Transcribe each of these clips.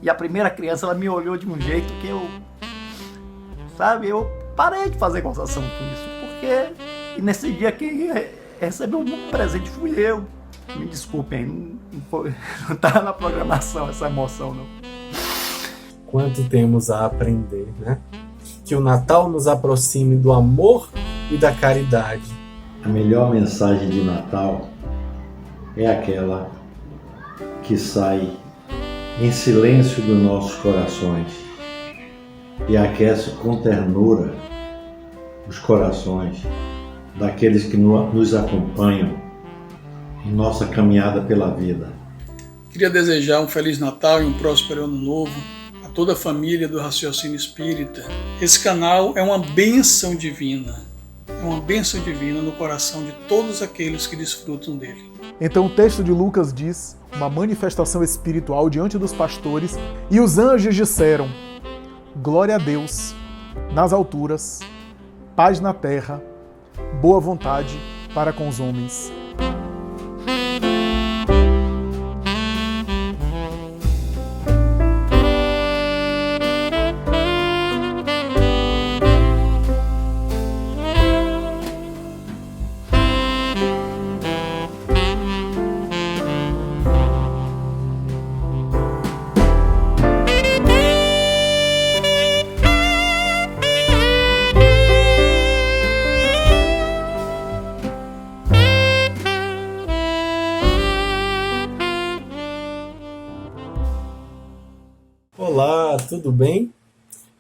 E a primeira criança, ela me olhou de um jeito que eu parei de fazer gozação com isso, porque e nesse dia quem recebeu um presente fui eu. Me desculpem, não tá na programação essa emoção, não. Quanto temos a aprender, né? Que o Natal nos aproxime do amor e da caridade. A melhor mensagem de Natal é aquela que sai em silêncio dos nossos corações e aquece com ternura os corações daqueles que nos acompanham em nossa caminhada pela vida. Queria desejar um Feliz Natal e um próspero Ano Novo a toda a família do Raciocínio Espírita. Esse canal é uma bênção divina. É uma bênção divina no coração de todos aqueles que desfrutam dele. Então o texto de Lucas diz, uma manifestação espiritual diante dos pastores, e os anjos disseram: glória a Deus nas alturas, paz na terra, boa vontade para com os homens. Olá, tudo bem?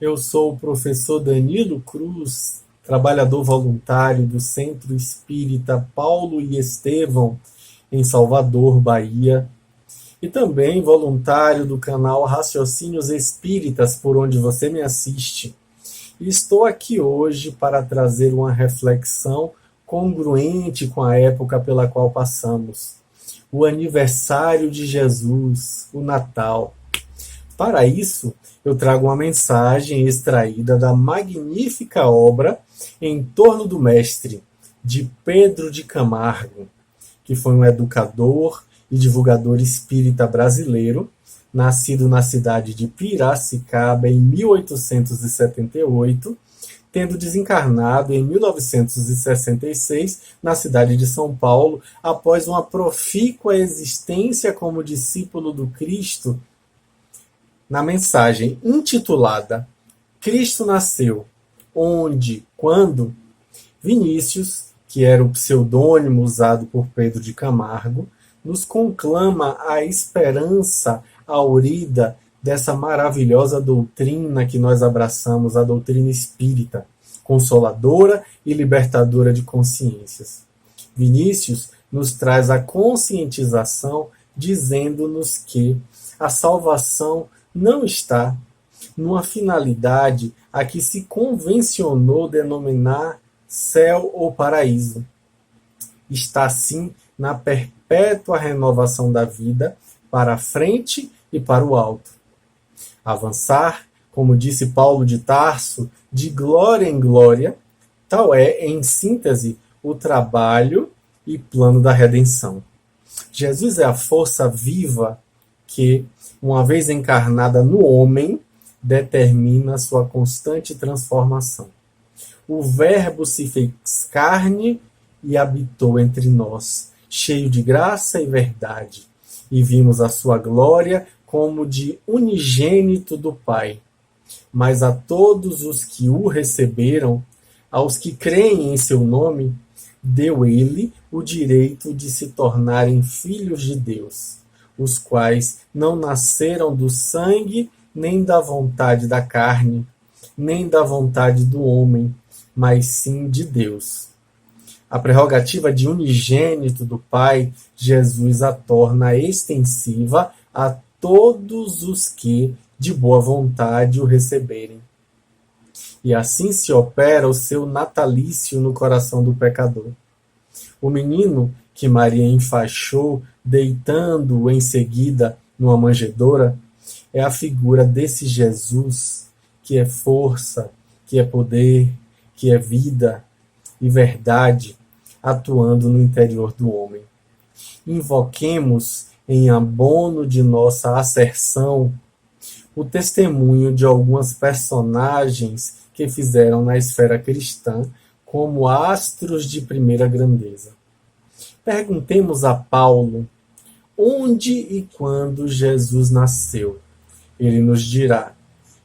Eu sou o professor Danilo Cruz, trabalhador voluntário do Centro Espírita Paulo e Estevão, em Salvador, Bahia, e também voluntário do canal Raciocínios Espíritas, por onde você me assiste. E estou aqui hoje para trazer uma reflexão congruente com a época pela qual passamos, o aniversário de Jesus, o Natal. Para isso, eu trago uma mensagem extraída da magnífica obra Em Torno do Mestre, de Pedro de Camargo, que foi um educador e divulgador espírita brasileiro, nascido na cidade de Piracicaba em 1878, tendo desencarnado em 1966 na cidade de São Paulo, após uma profícua existência como discípulo do Cristo. Na mensagem intitulada Cristo Nasceu, onde, quando, Vinícius, que era o pseudônimo usado por Pedro de Camargo, nos conclama a esperança aurida dessa maravilhosa doutrina que nós abraçamos, a doutrina espírita, consoladora e libertadora de consciências. Vinícius nos traz a conscientização, dizendo-nos que a salvação não está numa finalidade a que se convencionou denominar céu ou paraíso. Está, sim, na perpétua renovação da vida para a frente e para o alto. Avançar, como disse Paulo de Tarso, de glória em glória, tal é, em síntese, o trabalho e plano da redenção. Jesus é a força viva que, uma vez encarnada no homem, determina sua constante transformação. O Verbo se fez carne e habitou entre nós, cheio de graça e verdade, e vimos a sua glória como de unigênito do Pai. Mas a todos os que o receberam, aos que creem em seu nome, deu ele o direito de se tornarem filhos de Deus, os quais não nasceram do sangue, nem da vontade da carne, nem da vontade do homem, mas sim de Deus. A prerrogativa de unigênito do Pai, Jesus a torna extensiva a todos os que, de boa vontade, o receberem. E assim se opera o seu natalício no coração do pecador. O menino que Maria enfaixou, deitando-o em seguida numa manjedoura, é a figura desse Jesus que é força, que é poder, que é vida e verdade, atuando no interior do homem. Invoquemos, em abono de nossa asserção, o testemunho de algumas personagens que fizeram na esfera cristã como astros de primeira grandeza. Perguntemos a Paulo onde e quando Jesus nasceu. Ele nos dirá: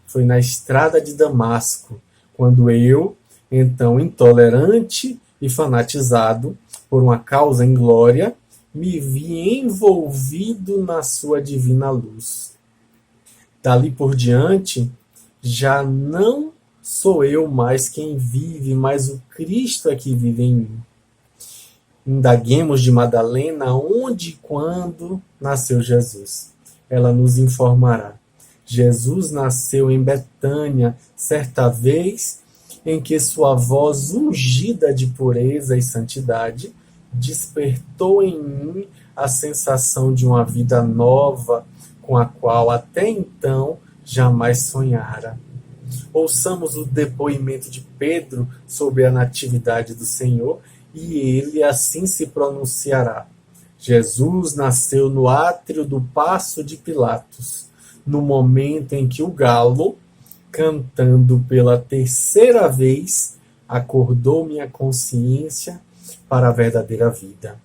foi na estrada de Damasco, quando eu, então intolerante e fanatizado por uma causa inglória, me vi envolvido na sua divina luz. Dali por diante, já não sou eu mais quem vive, mas o Cristo é que vive em mim. Indaguemos de Madalena onde e quando nasceu Jesus. Ela nos informará. Jesus nasceu em Betânia, certa vez em que sua voz ungida de pureza e santidade despertou em mim a sensação de uma vida nova com a qual até então jamais sonhara. Ouçamos o depoimento de Pedro sobre a natividade do Senhor e ele assim se pronunciará. Jesus nasceu no átrio do Paço de Pilatos, no momento em que o galo, cantando pela terceira vez, acordou minha consciência para a verdadeira vida.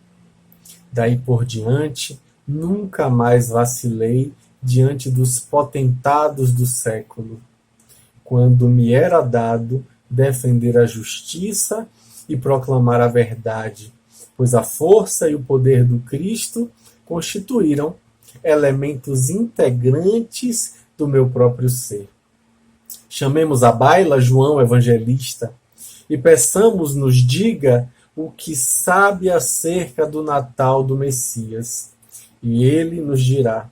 Daí por diante, nunca mais vacilei diante dos potentados do século, quando me era dado defender a justiça e proclamar a verdade, pois a força e o poder do Cristo constituíram elementos integrantes do meu próprio ser. Chamemos à baila João Evangelista e peçamos nos diga o que sabe acerca do Natal do Messias. E ele nos dirá: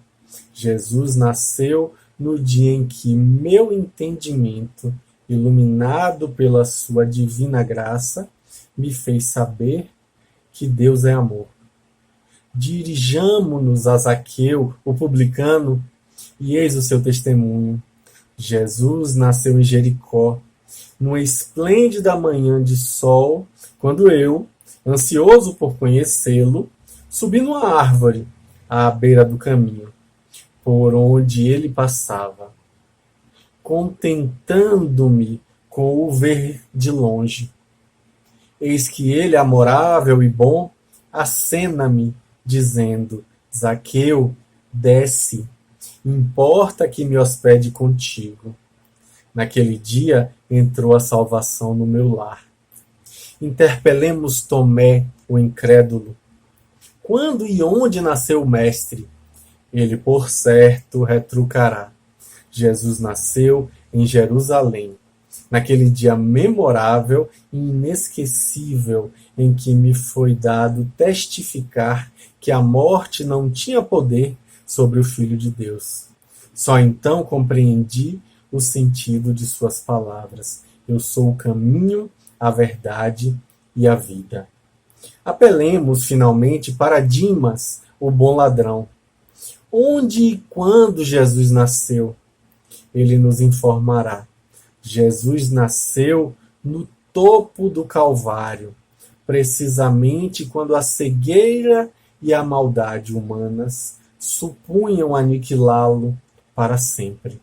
Jesus nasceu no dia em que meu entendimento, iluminado pela sua divina graça, me fez saber que Deus é amor. Dirijamo-nos a Zaqueu, o publicano, e eis o seu testemunho. Jesus nasceu em Jericó, numa esplêndida manhã de sol, quando eu, ansioso por conhecê-lo, subi numa árvore à beira do caminho, por onde ele passava, contentando-me com o ver de longe. Eis que ele, amorável e bom, acena-me, dizendo: Zaqueu, desce, importa que me hospede contigo. Naquele dia entrou a salvação no meu lar. Interpelemos Tomé, o incrédulo. Quando e onde nasceu o Mestre? Ele, por certo, retrucará. Jesus nasceu em Jerusalém, naquele dia memorável e inesquecível em que me foi dado testificar que a morte não tinha poder sobre o Filho de Deus. Só então compreendi o sentido de suas palavras. Eu sou o caminho, a verdade e a vida. Apelemos, finalmente, para Dimas, o bom ladrão. Onde e quando Jesus nasceu? Ele nos informará. Jesus nasceu no topo do Calvário, precisamente quando a cegueira e a maldade humanas supunham aniquilá-lo para sempre.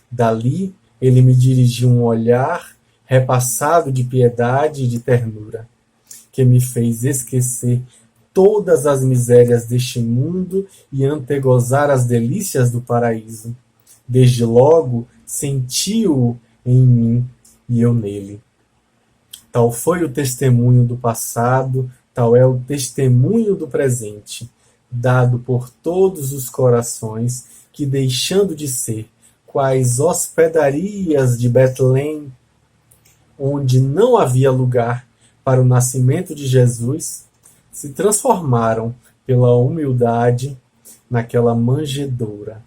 Dali, ele me dirigiu um olhar repassado de piedade e de ternura, que me fez esquecer todas as misérias deste mundo e antegozar as delícias do paraíso. Desde logo, senti-o em mim e eu nele. Tal foi o testemunho do passado, tal é o testemunho do presente, dado por todos os corações que, deixando de ser quais hospedarias de Betlém, onde não havia lugar para o nascimento de Jesus, se transformaram pela humildade naquela manjedoura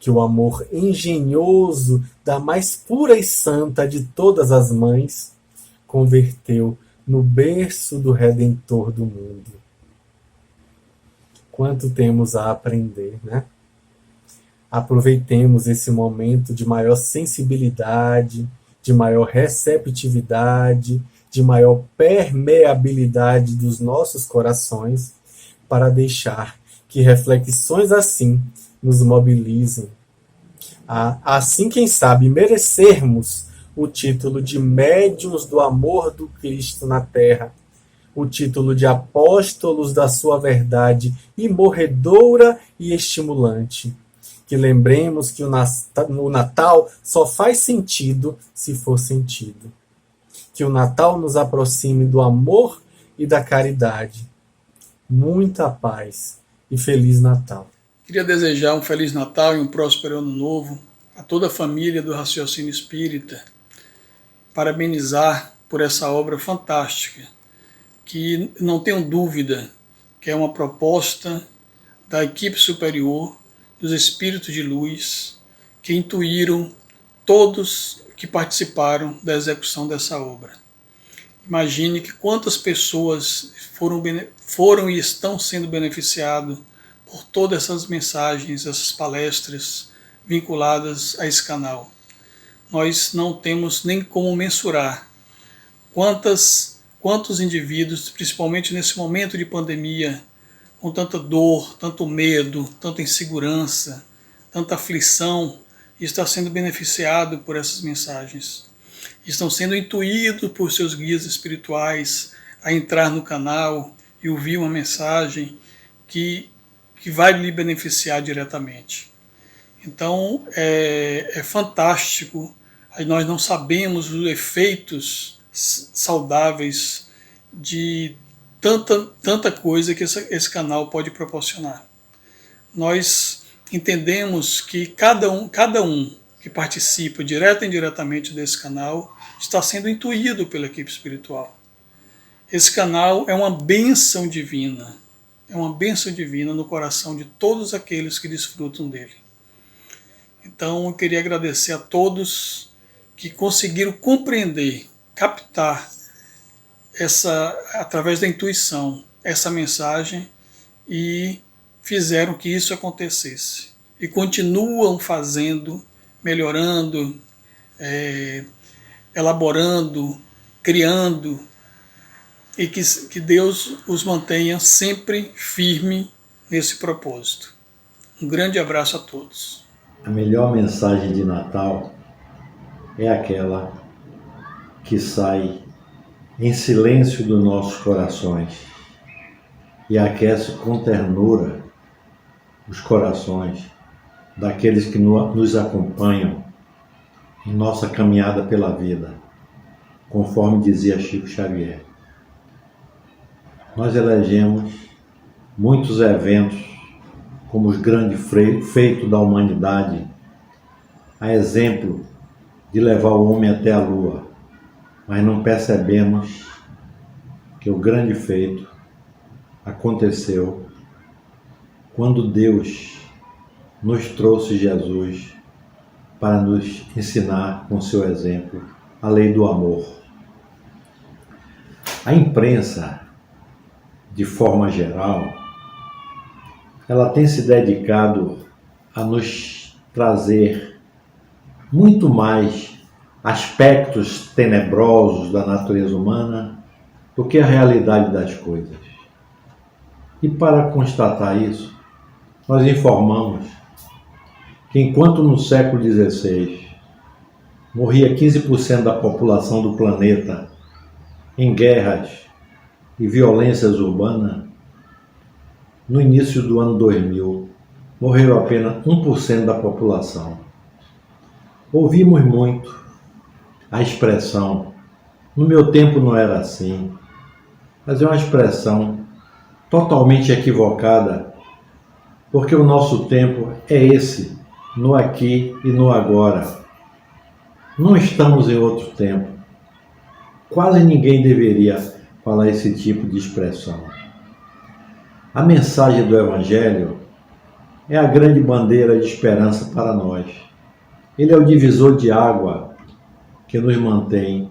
que o amor engenhoso da mais pura e santa de todas as mães converteu no berço do Redentor do mundo. Quanto temos a aprender, né? Aproveitemos esse momento de maior sensibilidade, de maior receptividade, de maior permeabilidade dos nossos corações, para deixar que reflexões assim nos mobilizem. Assim, quem sabe, merecermos o título de médiuns do amor do Cristo na terra, o título de apóstolos da sua verdade, imorredoura e estimulante. Que lembremos que o Natal só faz sentido se for sentido. Que o Natal nos aproxime do amor e da caridade. Muita paz e Feliz Natal. Queria desejar um Feliz Natal e um próspero Ano Novo a toda a família do Raciocínio Espírita. Parabenizar por essa obra fantástica, que não tenho dúvida que é uma proposta da equipe superior, dos espíritos de luz, que intuíram todos que participaram da execução dessa obra. Imagine que quantas pessoas foram e estão sendo beneficiadas por todas essas mensagens, essas palestras vinculadas a esse canal. Nós não temos nem como mensurar quantos indivíduos, principalmente nesse momento de pandemia, com tanta dor, tanto medo, tanta insegurança, tanta aflição, está sendo beneficiado por essas mensagens. Estão sendo intuídos por seus guias espirituais a entrar no canal e ouvir uma mensagem que vai lhe beneficiar diretamente. Então, é fantástico. Nós não sabemos os efeitos saudáveis de tanta coisa que esse canal pode proporcionar. Nós entendemos que cada um que participa direto e indiretamente desse canal está sendo intuído pela equipe espiritual. Esse canal é uma bênção divina, no coração de todos aqueles que desfrutam dele. Então eu queria agradecer a todos que conseguiram compreender, captar através da intuição, essa mensagem e fizeram que isso acontecesse. E continuam fazendo, melhorando, elaborando, criando, e que Deus os mantenha sempre firme nesse propósito. Um grande abraço a todos. A melhor mensagem de Natal é aquela que sai em silêncio dos nossos corações e aquece com ternura os corações daqueles que nos acompanham em nossa caminhada pela vida, conforme dizia Chico Xavier. Nós elegemos muitos eventos como os grandes feitos da humanidade, a exemplo de levar o homem até a Lua, mas não percebemos que o grande feito aconteceu quando Deus nos trouxe Jesus para nos ensinar com seu exemplo a lei do amor. A imprensa, de forma geral, ela tem se dedicado a nos trazer muito mais aspectos tenebrosos da natureza humana do que a realidade das coisas. E para constatar isso, nós informamos que enquanto no século XVI morria 15% da população do planeta em guerras e violências urbanas, no início do ano 2000 morreram apenas 1% da população. Ouvimos muito a expressão, no meu tempo não era assim, mas é uma expressão totalmente equivocada, porque o nosso tempo é esse, no aqui e no agora. Não estamos em outro tempo. Quase ninguém deveria falar esse tipo de expressão. A mensagem do Evangelho é a grande bandeira de esperança para nós. Ele é o divisor de água que nos mantém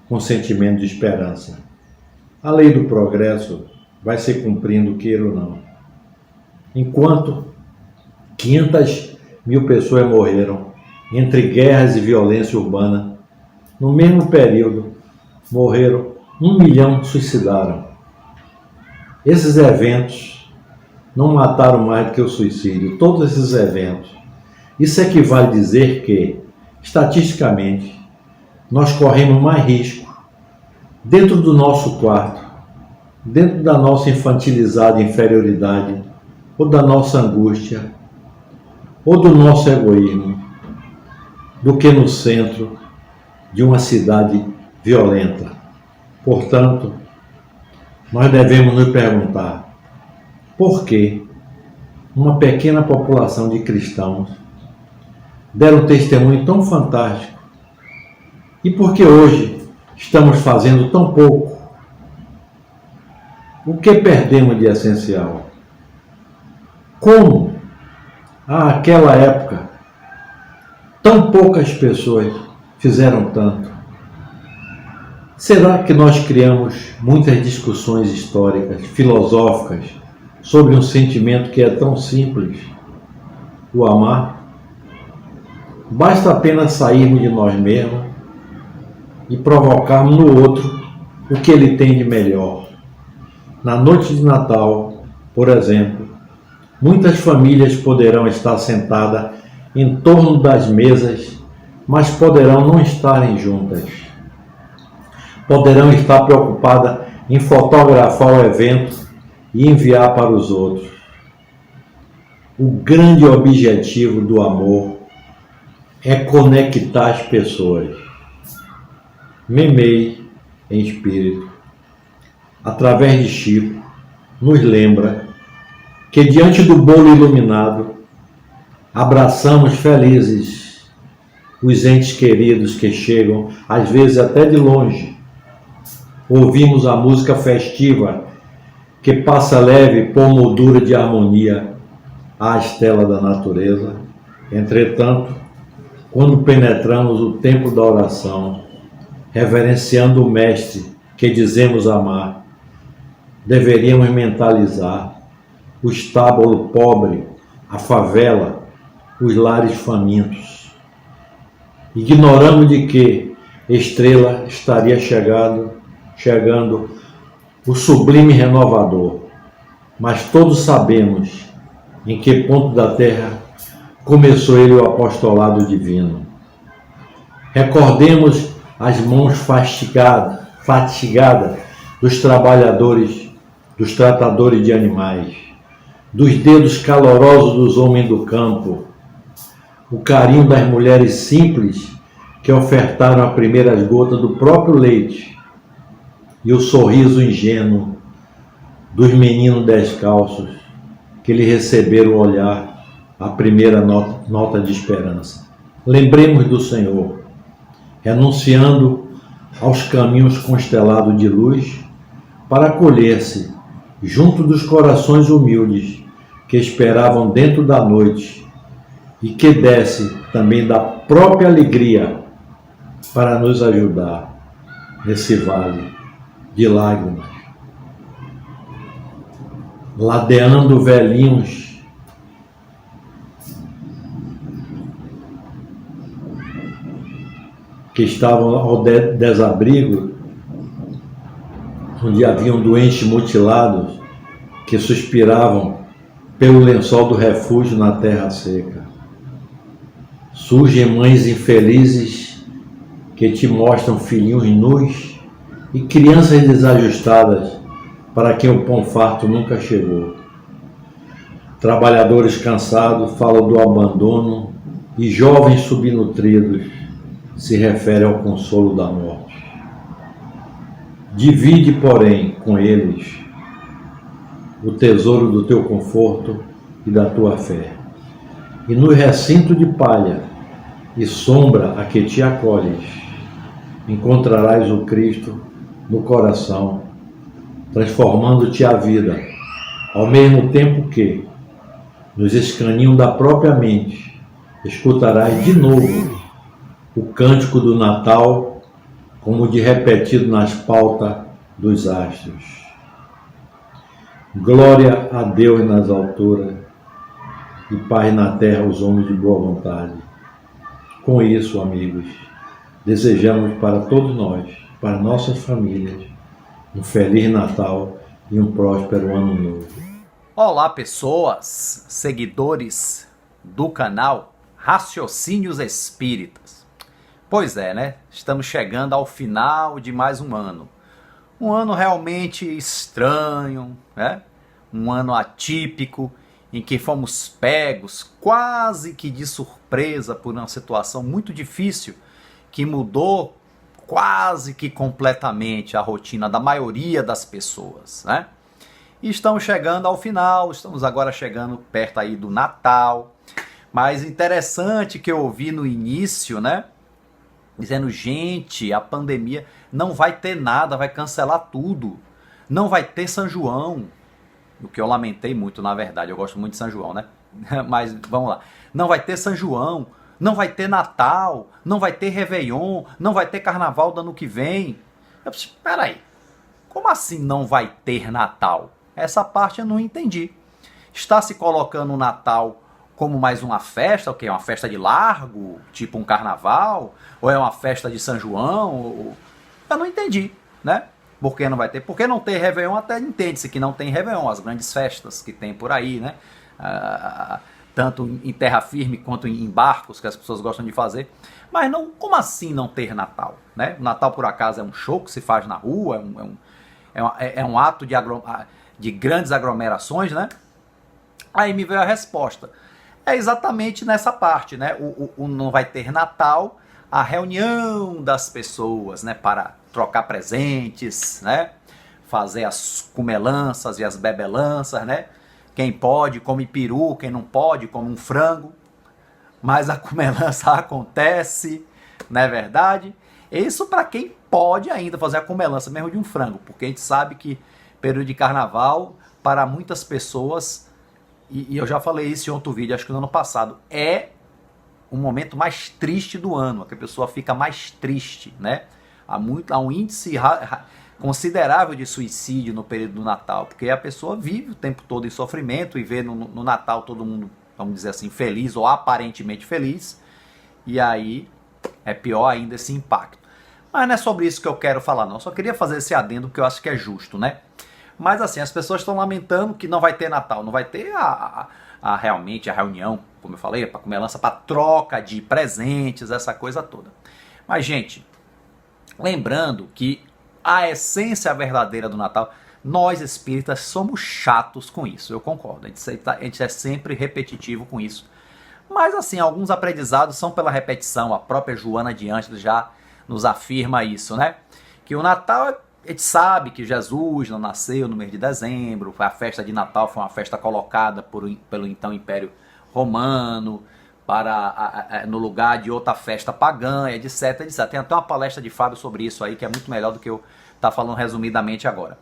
com sentimento de esperança. A lei do progresso vai se cumprindo, queira ou não. Enquanto 500 mil pessoas morreram entre guerras e violência urbana, no mesmo período morreram 1 milhão suicidaram. Esses eventos não mataram mais do que o suicídio. Todos esses eventos Isso equivale a dizer que, estatisticamente, nós corremos mais risco dentro do nosso quarto, dentro da nossa infantilizada inferioridade, ou da nossa angústia, ou do nosso egoísmo, do que no centro de uma cidade violenta. Portanto, nós devemos nos perguntar por que uma pequena população de cristãos deram um testemunho tão fantástico e por que hoje estamos fazendo tão pouco. O que perdemos de essencial? Como, àquela época, tão poucas pessoas fizeram tanto? Será que nós criamos muitas discussões históricas, filosóficas, sobre um sentimento que é tão simples, o amar? Basta apenas sairmos de nós mesmos e provocarmos no outro o que ele tem de melhor. Na noite de Natal, por exemplo, muitas famílias poderão estar sentadas em torno das mesas, mas poderão não estarem juntas. Poderão estar preocupadas em fotografar o evento e enviar para os outros. O grande objetivo do amor é conectar as pessoas. Memei, em espírito, através de Chico, nos lembra que diante do bolo iluminado, abraçamos felizes os entes queridos que chegam, às vezes até de longe. Ouvimos a música festiva que passa leve por moldura de harmonia à estela da natureza. Entretanto, quando penetramos o templo da oração, reverenciando o Mestre que dizemos amar, deveríamos mentalizar o estábulo pobre, a favela, os lares famintos. Ignoramos de que estrela estaria chegando o sublime renovador, mas todos sabemos em que ponto da terra começou ele o apostolado divino. Recordemos as mãos fatigadas dos trabalhadores, dos tratadores de animais, dos dedos calorosos dos homens do campo, o carinho das mulheres simples que ofertaram as primeiras gotas do próprio leite e o sorriso ingênuo dos meninos descalços que lhe receberam o olhar, a primeira nota de esperança. Lembremos do Senhor, renunciando aos caminhos constelados de luz para acolher-se junto dos corações humildes que esperavam dentro da noite e que desce também da própria alegria para nos ajudar nesse vale de lágrimas, ladeando velhinhos que estavam ao desabrigo, onde haviam doentes mutilados que suspiravam pelo lençol do refúgio na terra seca. Surgem mães infelizes que te mostram filhinhos nus e crianças desajustadas para quem o pão farto nunca chegou. Trabalhadores cansados falam do abandono e jovens subnutridos se referem ao consolo da morte. Divide, porém, com eles o tesouro do teu conforto e da tua fé. E no recinto de palha e sombra a que te acolhes, encontrarás o Cristo no coração, transformando-te a vida, ao mesmo tempo que, nos escaninhos da própria mente, escutarás de novo o cântico do Natal, como de repetido nas pautas dos astros. Glória a Deus nas alturas e paz na terra aos homens de boa vontade. Com isso, amigos, desejamos para todos nós, para nossas famílias, um Feliz Natal e um próspero Ano Novo. Olá, pessoas, seguidores do canal Raciocínios Espíritas. Pois é, né? Estamos chegando ao final de mais um ano. Um ano realmente estranho, né? Um ano atípico, em que fomos pegos quase que de surpresa por uma situação muito difícil, que mudou quase que completamente a rotina da maioria das pessoas, né? E estamos chegando ao final, estamos agora chegando perto aí do Natal. Mas interessante que eu ouvi no início, né? Dizendo, gente, a pandemia não vai ter nada, vai cancelar tudo. Não vai ter São João. O que eu lamentei muito, na verdade. Eu gosto muito de São João, né? Mas vamos lá. Não vai ter São João, não vai ter Natal, não vai ter Réveillon, não vai ter Carnaval do ano que vem. Eu disse, peraí, como assim não vai ter Natal? Essa parte eu não entendi. Está se colocando o Natal como mais uma festa, o que? Uma festa de largo, tipo um carnaval? Ou é uma festa de São João? Eu não entendi, né? Por que não vai ter? Porque não tem Réveillon, até entende-se que não tem Réveillon, as grandes festas que tem por aí, né? Tanto em terra firme quanto em barcos, que as pessoas gostam de fazer. Mas não, como assim não ter Natal? Né? O Natal, por acaso, é um show que se faz na rua, é um ato de grandes aglomerações, né? Aí me veio a resposta. É exatamente nessa parte, né? O não vai ter Natal, a reunião das pessoas, né? Para trocar presentes, né? Fazer as comelanças e as bebelanças, né? Quem pode come peru, quem não pode come um frango. Mas a comelança acontece, não é verdade? Isso para quem pode ainda fazer a comelança mesmo de um frango, porque a gente sabe que período de carnaval, para muitas pessoas, e eu já falei isso em outro vídeo, acho que no ano passado, é o momento mais triste do ano, que a pessoa fica mais triste, né? Há um índice considerável de suicídio no período do Natal, porque a pessoa vive o tempo todo em sofrimento e vê no Natal todo mundo, vamos dizer assim, feliz ou aparentemente feliz, e aí é pior ainda esse impacto. Mas não é sobre isso que eu quero falar, não. Eu só queria fazer esse adendo porque eu acho que é justo, né? Mas assim, as pessoas estão lamentando que não vai ter Natal, não vai ter realmente a reunião, como eu falei, para comelança, para troca de presentes, essa coisa toda. Mas, gente, lembrando que a essência verdadeira do Natal, nós espíritas somos chatos com isso, eu concordo. A gente é sempre repetitivo com isso. Mas assim, alguns aprendizados são pela repetição. A própria Joana de Ângeles já nos afirma isso, né? Que o Natal, a gente sabe que Jesus não nasceu no mês de dezembro, a festa de Natal foi uma festa colocada pelo então Império Romano, no lugar de outra festa pagã, etc, etc. Tem até uma palestra de Fábio sobre isso aí, que é muito melhor do que eu estar falando resumidamente agora.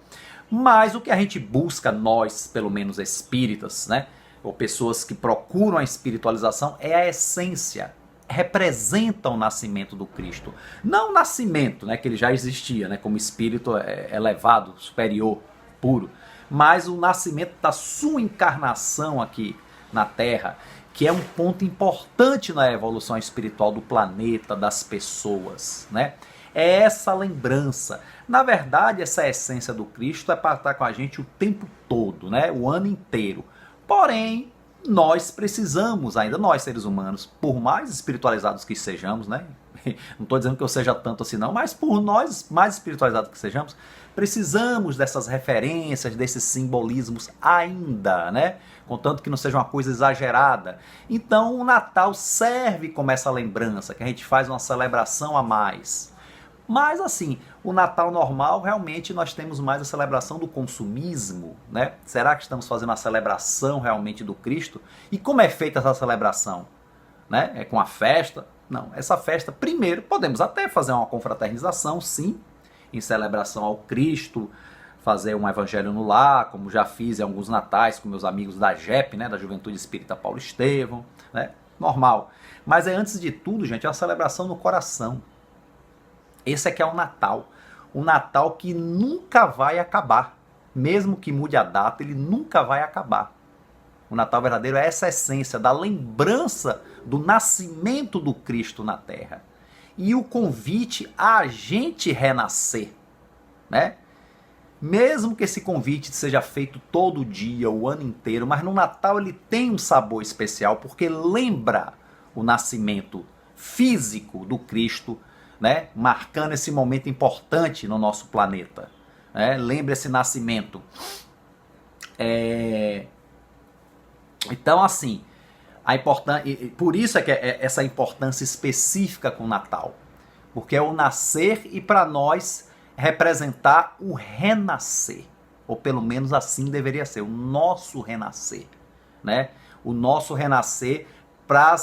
Mas o que a gente busca, nós, pelo menos espíritas, né, ou pessoas que procuram a espiritualização, é a essência, representa o nascimento do Cristo. Não o nascimento, né, que ele já existia, né, como espírito elevado, superior, puro, mas o nascimento da sua encarnação aqui na Terra, que é um ponto importante na evolução espiritual do planeta, das pessoas, né? É essa lembrança. Na verdade, essa essência do Cristo é para estar com a gente o tempo todo, né? O ano inteiro. Porém, nós precisamos, ainda nós seres humanos, por mais espiritualizados que sejamos, né? Não estou dizendo que eu seja tanto assim não, mas por nós mais espiritualizados que sejamos, precisamos dessas referências, desses simbolismos ainda, né? Contanto que não seja uma coisa exagerada. Então o Natal serve como essa lembrança, que a gente faz uma celebração a mais. Mas assim, o Natal normal, realmente nós temos mais a celebração do consumismo, né? Será que estamos fazendo a celebração realmente do Cristo? E como é feita essa celebração? Né? É com a festa? Não, essa festa, primeiro, podemos até fazer uma confraternização, sim, em celebração ao Cristo, fazer um evangelho no lar, como já fiz em alguns natais com meus amigos da JEP, né, da Juventude Espírita Paulo Estevão, né? Normal. Mas é, antes de tudo, gente, é uma celebração no coração. Esse aqui é o Natal que nunca vai acabar. Mesmo que mude a data, ele nunca vai acabar. O Natal verdadeiro é essa essência da lembrança do nascimento do Cristo na Terra. E o convite a gente renascer, né? Mesmo que esse convite seja feito todo dia, o ano inteiro, mas no Natal ele tem um sabor especial, porque lembra o nascimento físico do Cristo, né? Marcando esse momento importante no nosso planeta. Né? Lembra esse nascimento. Então, assim, por isso é que essa importância específica com o Natal. Porque é o nascer e para nós representar o renascer. Ou pelo menos assim deveria ser, o nosso renascer. Né? O nosso renascer para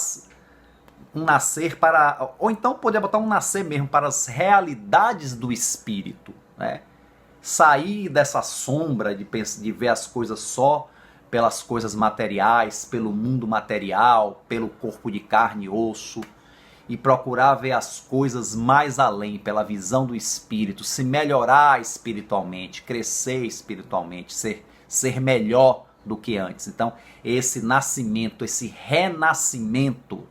um nascer para... Ou então poderia botar um nascer mesmo para as realidades do Espírito. Né? Sair dessa sombra de ver as coisas só pelas coisas materiais, pelo mundo material, pelo corpo de carne e osso, e procurar ver as coisas mais além, pela visão do Espírito, se melhorar espiritualmente, crescer espiritualmente, ser melhor do que antes. Então, esse nascimento, esse renascimento,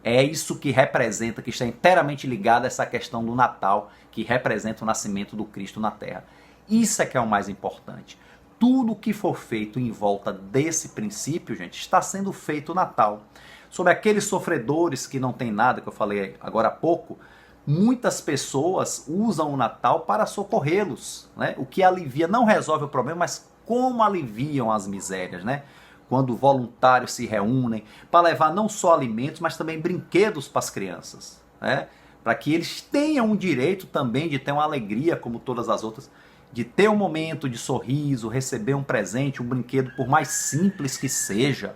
é isso que representa, que está inteiramente ligado a essa questão do Natal, que representa o nascimento do Cristo na Terra. Isso é que é o mais importante. Tudo que for feito em volta desse princípio, gente, está sendo feito o Natal. Sobre aqueles sofredores que não tem nada, que eu falei agora há pouco, muitas pessoas usam o Natal para socorrê-los, né? O que alivia, não resolve o problema, mas como aliviam as misérias, né? Quando voluntários se reúnem para levar não só alimentos, mas também brinquedos para as crianças, né? Para que eles tenham o direito também de ter uma alegria como todas as outras, de ter um momento de sorriso, receber um presente, um brinquedo, por mais simples que seja,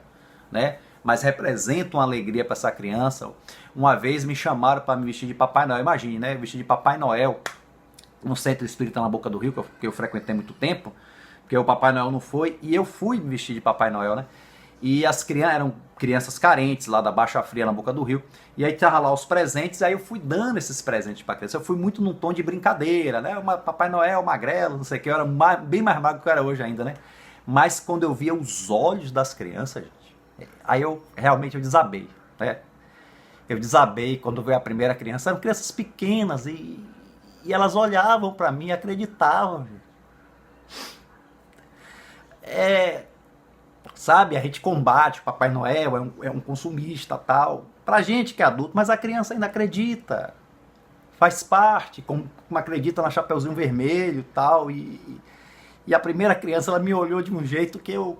né? Mas representa uma alegria para essa criança. Uma vez me chamaram para me vestir de Papai Noel, imagine, né? Vestir de Papai Noel no Centro Espírita na Boca do Rio, que eu frequentei muito tempo, porque o Papai Noel não foi, e eu fui me vestir de Papai Noel, né? E as crianças eram crianças carentes lá da Baixa Fria na Boca do Rio, e aí tava lá os presentes, aí eu fui dando esses presentes para criança. Eu fui muito num tom de brincadeira, né? Papai Noel, magrelo, não sei o que, eu era bem mais magro que eu era hoje ainda, né? Mas quando eu via os olhos das crianças, gente, aí eu desabei, né? Eu desabei quando veio a primeira criança. Eram crianças pequenas e elas olhavam para mim e acreditavam. Sabe, a gente combate o Papai Noel, é um consumista, tal. Pra gente que é adulto, mas a criança ainda acredita. Faz parte, como acredita na Chapeuzinho Vermelho, tal. E a primeira criança, ela me olhou de um jeito que eu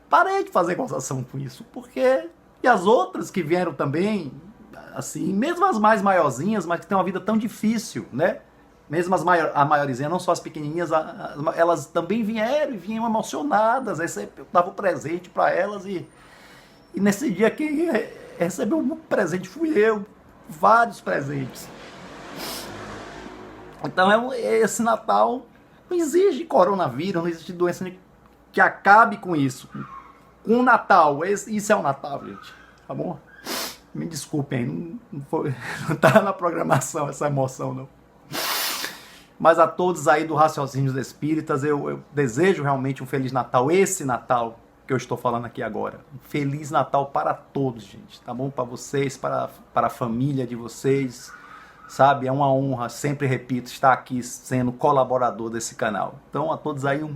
parei de fazer gozação com isso, porque... E as outras que vieram também, assim, mesmo as mais maiorzinhas, mas que têm uma vida tão difícil, né? Mesmo a maiorzinha, não só as pequenininhas, elas também vieram e vinham emocionadas. Aí eu dava o presente para elas e nesse dia quem recebeu um presente fui eu, vários presentes. Então esse Natal não exige coronavírus, não existe doença que acabe com isso. Com o Natal, isso é o Natal, gente, tá bom? Me desculpem, não tá na programação essa emoção, não. Mas a todos aí do Raciocínios Espíritas, eu desejo realmente um Feliz Natal, esse Natal que eu estou falando aqui agora. Um Feliz Natal para todos, gente, tá bom? Para vocês, para a família de vocês, sabe? É uma honra, sempre repito, estar aqui sendo colaborador desse canal. Então a todos aí um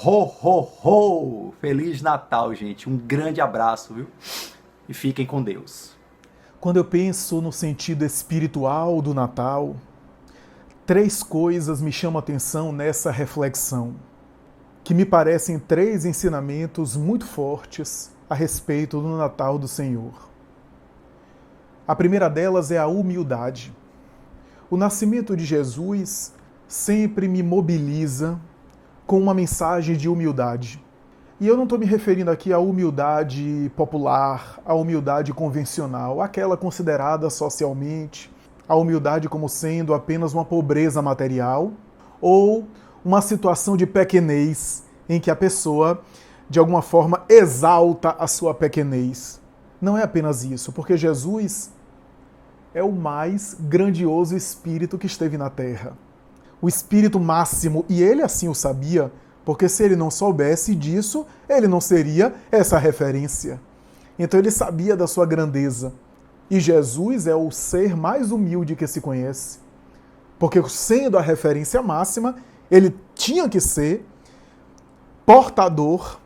ho, ho, ho! Feliz Natal, gente. Um grande abraço, viu? E fiquem com Deus. Quando eu penso no sentido espiritual do Natal, 3 coisas me chamam a atenção nessa reflexão, que me parecem 3 ensinamentos muito fortes a respeito do Natal do Senhor. A primeira delas é a humildade. O nascimento de Jesus sempre me mobiliza com uma mensagem de humildade. E eu não estou me referindo aqui à humildade popular, à humildade convencional, aquela considerada socialmente, a humildade como sendo apenas uma pobreza material ou uma situação de pequenez em que a pessoa, de alguma forma, exalta a sua pequenez. Não é apenas isso, porque Jesus é o mais grandioso espírito que esteve na Terra. O espírito máximo, e ele assim o sabia, porque se ele não soubesse disso, ele não seria essa referência. Então ele sabia da sua grandeza. E Jesus é o ser mais humilde que se conhece. Porque sendo a referência máxima, ele tinha que ser portador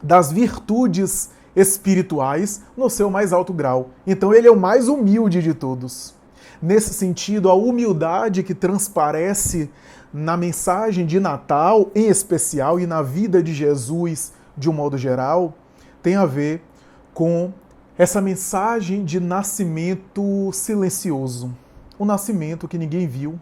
das virtudes espirituais no seu mais alto grau. Então ele é o mais humilde de todos. Nesse sentido, a humildade que transparece na mensagem de Natal, em especial, e na vida de Jesus, de um modo geral, tem a ver com essa mensagem de nascimento silencioso. O nascimento que ninguém viu,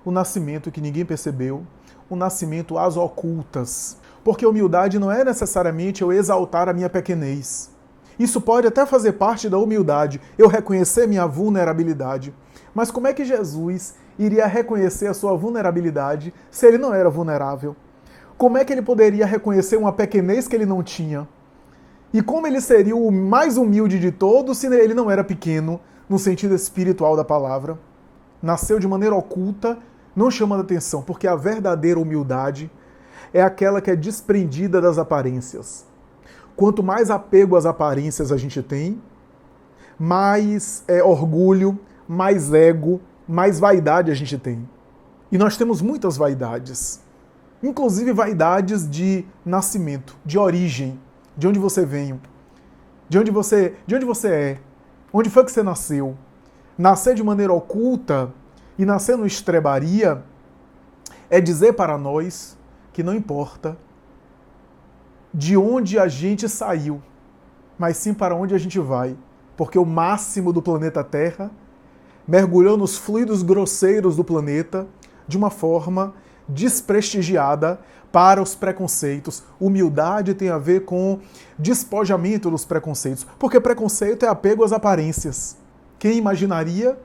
o nascimento que ninguém percebeu, o nascimento às ocultas. Porque humildade não é necessariamente eu exaltar a minha pequenez. Isso pode até fazer parte da humildade, eu reconhecer minha vulnerabilidade. Mas como é que Jesus iria reconhecer a sua vulnerabilidade se ele não era vulnerável? Como é que ele poderia reconhecer uma pequenez que ele não tinha? E como ele seria o mais humilde de todos se ele não era pequeno, no sentido espiritual da palavra? Nasceu de maneira oculta, não chamando atenção, porque a verdadeira humildade é aquela que é desprendida das aparências. Quanto mais apego às aparências a gente tem, mais orgulho, mais ego, mais vaidade a gente tem. E nós temos muitas vaidades. Inclusive vaidades de nascimento, de origem, de onde você veio, de onde você é, onde foi que você nasceu. Nascer de maneira oculta e nascer no estrebaria é dizer para nós que não importa de onde a gente saiu, mas sim para onde a gente vai, porque o máximo do planeta Terra mergulhou nos fluidos grosseiros do planeta de uma forma desprestigiada para os preconceitos. Humildade tem a ver com despojamento dos preconceitos, porque preconceito é apego às aparências. Quem imaginaria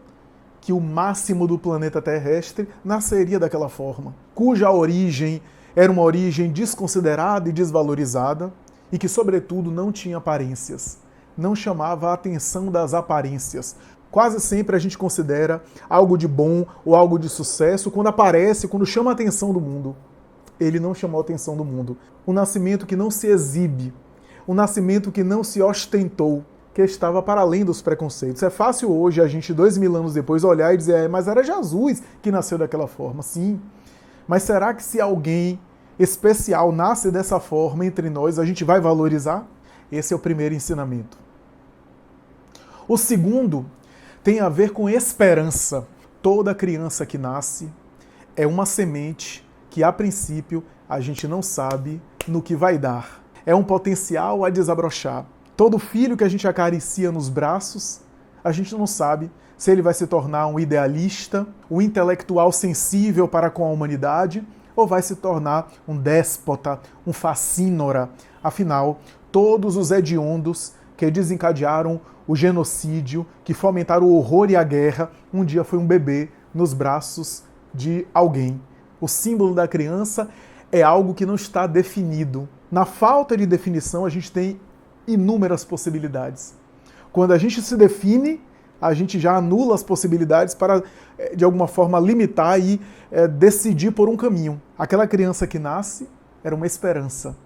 que o máximo do planeta terrestre nasceria daquela forma, cuja origem era uma origem desconsiderada e desvalorizada e que, sobretudo, não tinha aparências, não chamava a atenção das aparências. Quase sempre a gente considera algo de bom ou algo de sucesso quando aparece, quando chama a atenção do mundo. Ele não chamou a atenção do mundo. Um nascimento que não se exibe, um nascimento que não se ostentou, que estava para além dos preconceitos. É fácil hoje a gente, 2000 anos depois, olhar e dizer, mas era Jesus que nasceu daquela forma. Sim, mas será que se alguém especial nasce dessa forma entre nós, a gente vai valorizar? Esse é o primeiro ensinamento. O segundo tem a ver com esperança. Toda criança que nasce é uma semente que, a princípio, a gente não sabe no que vai dar. É um potencial a desabrochar. Todo filho que a gente acaricia nos braços, a gente não sabe se ele vai se tornar um idealista, um intelectual sensível para com a humanidade, ou vai se tornar um déspota, um facínora. Afinal, todos os hediondos que desencadearam o genocídio, que fomentaram o horror e a guerra, um dia foi um bebê nos braços de alguém. O símbolo da criança é algo que não está definido. Na falta de definição, a gente tem inúmeras possibilidades. Quando a gente se define, a gente já anula as possibilidades para, de alguma forma, limitar e decidir por um caminho. Aquela criança que nasce era uma esperança.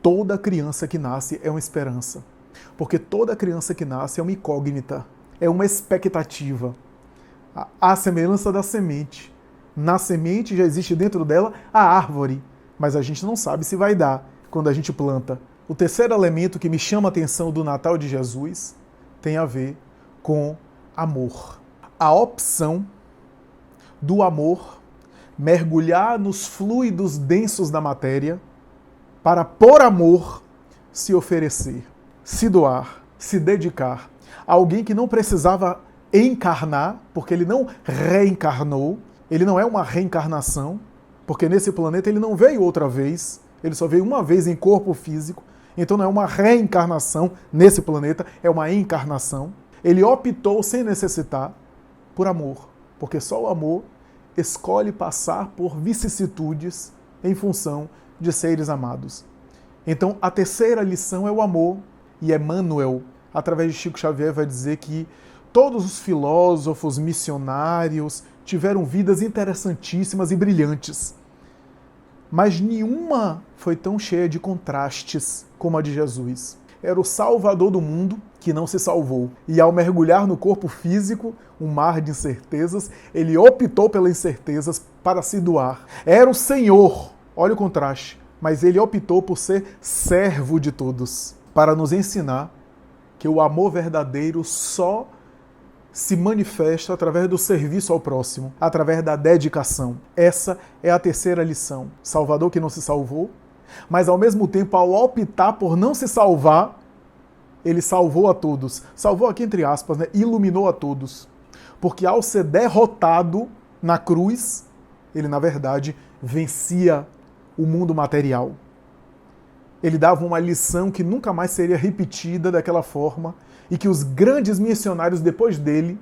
Toda criança que nasce é uma esperança. Porque toda criança que nasce é uma incógnita, é uma expectativa. A semelhança da semente. Na semente já existe dentro dela a árvore, mas a gente não sabe se vai dar quando a gente planta. O terceiro elemento que me chama a atenção do Natal de Jesus tem a ver com amor. A opção do amor mergulhar nos fluidos densos da matéria para, por amor, se oferecer, se doar, se dedicar a alguém que não precisava encarnar, porque ele não reencarnou, ele não é uma reencarnação, porque nesse planeta ele não veio outra vez, ele só veio uma vez em corpo físico, então não é uma reencarnação nesse planeta, é uma encarnação. Ele optou, sem necessitar, por amor, porque só o amor escolhe passar por vicissitudes em função de seres amados. Então, a terceira lição é o amor, e Emmanuel, através de Chico Xavier, vai dizer que todos os filósofos, missionários, tiveram vidas interessantíssimas e brilhantes, mas nenhuma foi tão cheia de contrastes como a de Jesus. Era o Salvador do mundo que não se salvou. E ao mergulhar no corpo físico, um mar de incertezas, ele optou pelas incertezas para se doar. Era o Senhor, olha o contraste, mas ele optou por ser servo de todos. para nos ensinar que o amor verdadeiro só se manifesta através do serviço ao próximo, através da dedicação. Essa é a terceira lição. Salvador que não se salvou, mas ao mesmo tempo, ao optar por não se salvar, ele salvou a todos. Salvou aqui entre aspas, né? Iluminou a todos. Porque ao ser derrotado na cruz, ele na verdade vencia o mundo material. Ele dava uma lição que nunca mais seria repetida daquela forma e que os grandes missionários depois dele,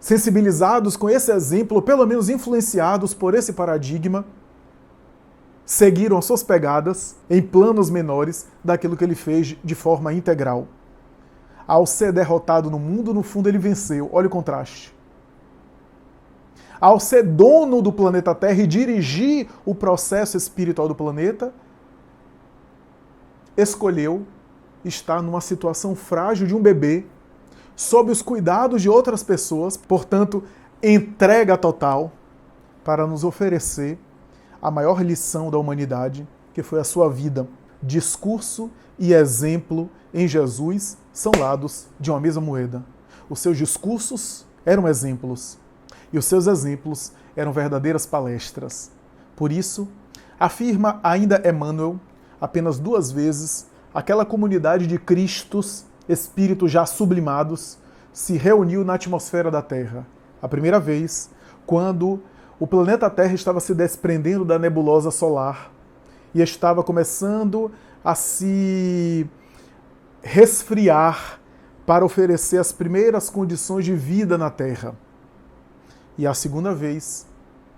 sensibilizados com esse exemplo, ou pelo menos influenciados por esse paradigma, seguiram as suas pegadas em planos menores daquilo que ele fez de forma integral. Ao ser derrotado no mundo, no fundo ele venceu. Olha o contraste. Ao ser dono do planeta Terra e dirigir o processo espiritual do planeta, escolheu estar numa situação frágil de um bebê, sob os cuidados de outras pessoas, portanto, entrega total para nos oferecer a maior lição da humanidade, que foi a sua vida. Discurso e exemplo em Jesus são lados de uma mesma moeda. Os seus discursos eram exemplos e os seus exemplos eram verdadeiras palestras. Por isso, afirma ainda Emmanuel, apenas 2 vezes, aquela comunidade de Cristos, espíritos já sublimados, se reuniu na atmosfera da Terra. A primeira vez, quando o planeta Terra estava se desprendendo da nebulosa solar e estava começando a se resfriar para oferecer as primeiras condições de vida na Terra. E a segunda vez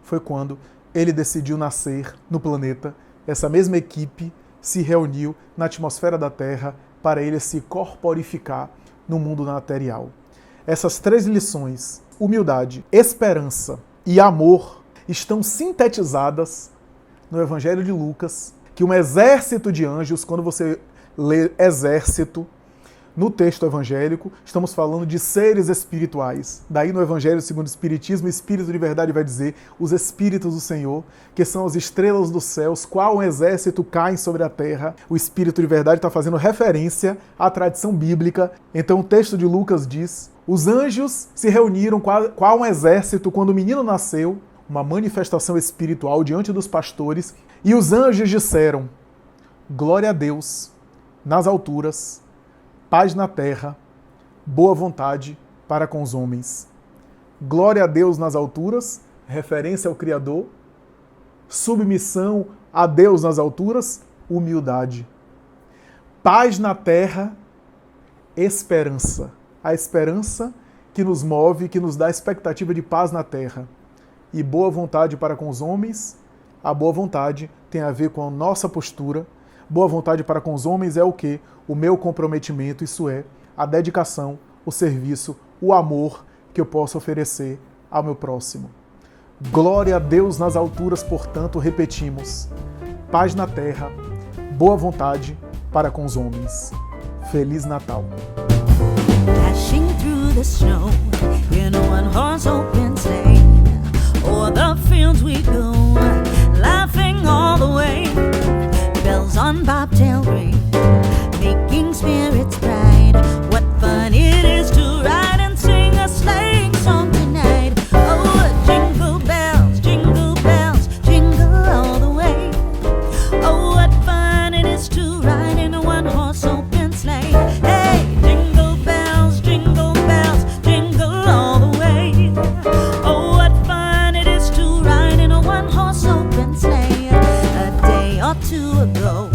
foi quando ele decidiu nascer no planeta. Essa mesma equipe se reuniu na atmosfera da Terra para ele se corporificar no mundo material. Essas 3 lições, humildade, esperança e amor, estão sintetizadas no Evangelho de Lucas, que um exército de anjos, quando você lê exército no texto evangélico, estamos falando de seres espirituais. Daí no Evangelho segundo o Espiritismo, o Espírito de Verdade vai dizer os Espíritos do Senhor, que são as estrelas dos céus, qual um exército caem sobre a terra. O Espírito de Verdade está fazendo referência à tradição bíblica. Então o texto de Lucas diz: os anjos se reuniram qual um exército quando o menino nasceu, uma manifestação espiritual diante dos pastores, e os anjos disseram: glória a Deus nas alturas, paz na terra, boa vontade para com os homens. Glória a Deus nas alturas, referência ao Criador. Submissão a Deus nas alturas, humildade. Paz na terra, esperança. A esperança que nos move, que nos dá a expectativa de paz na terra. E boa vontade para com os homens, a boa vontade tem a ver com a nossa postura. Boa vontade para com os homens é o quê? O meu comprometimento, isso é, a dedicação, o serviço, o amor que eu posso oferecer ao meu próximo. Glória a Deus nas alturas, portanto, repetimos, paz na terra, boa vontade para com os homens. Feliz Natal! Dashing through the snow in a one-horse open sleigh, o'er the fields we go, laughing all the way. Bells on bobtail ring, making spirits bright. What fun it is to ride and sing a sleighing song tonight. Oh, jingle bells, jingle all the way. Oh, what fun it is to ride in a one-horse open sleigh. Hey, jingle bells, jingle all the way. Oh, what fun it is to ride in a one-horse open sleigh. A day or two ago,